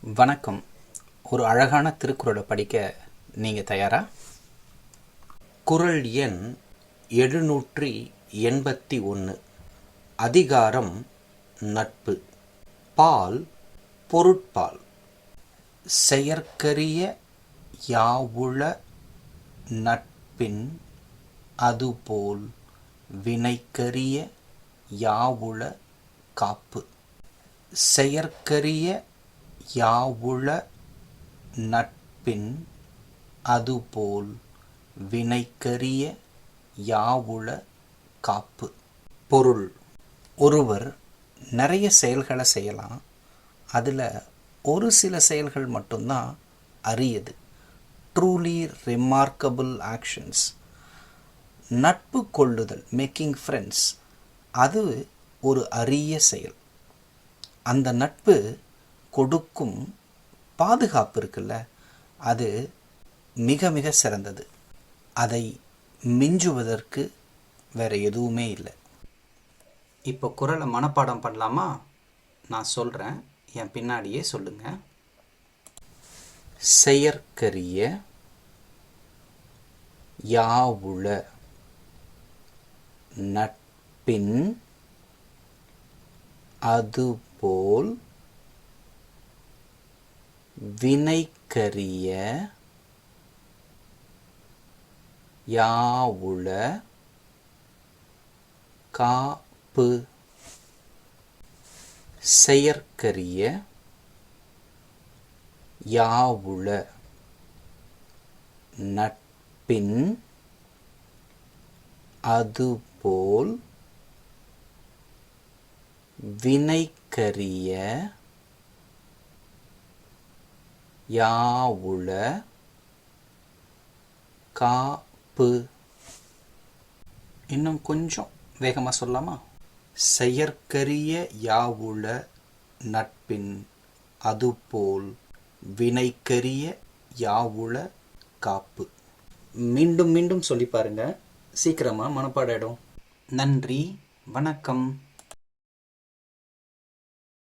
வணக்கம். ஒரு அழகான திருக்குறளை படிக்க நீங்கள் தயாரா? குறள் எண் 781. அதிகாரம் நட்பு. பால் பொருட்பால். செயற்கரிய யாவுள நட்பின் அதுபோல் வினைக்கரிய யாவுள காப்பு. செயற்கரிய யாவுள நட்பின் அதுபோல் வினைக்கரிய யாவுள காப்பு. பொருள்: ஒருவர் நிறைய செயல்களை செய்யலாம், அதில் ஒரு சில செயல்கள் மட்டும்தான் அரியது. Truly remarkable actions. நட்பு கொள்ளுதல், மேக்கிங் ஃப்ரெண்ட்ஸ், அது ஒரு அரிய செயல். அந்த நட்பு கொடுக்கும் பாதுகாப்பு இருக்குல்ல, அது மிக மிக சிறந்தது. அதை மிஞ்சுவதற்கு வேற எதுவுமே இல்லை. இப்போ குறளை மனப்பாடம் பண்ணலாமா? நான் சொல்கிறேன், என் பின்னாடியே சொல்லுங்க. செயற்கரிய யாவுள நட்பின் அதுபோல் வினைக்கரிய யாவுள காப்பு. செயற்கரிய யாவுள நட்பின் அதுபோல் வினைக்கரிய யாவுள காப்பு. இன்னும் கொஞ்சம் வேகமாக சொல்லலாமா? செயற்கரிய யாவுள நட்பின் அதுபோல் வினைக்கரிய யாவுள காப்பு. மீண்டும் மீண்டும் சொல்லி பாருங்க, சீக்கிரமாக மனப்பாடம் ஆயிடும். நன்றி, வணக்கம்.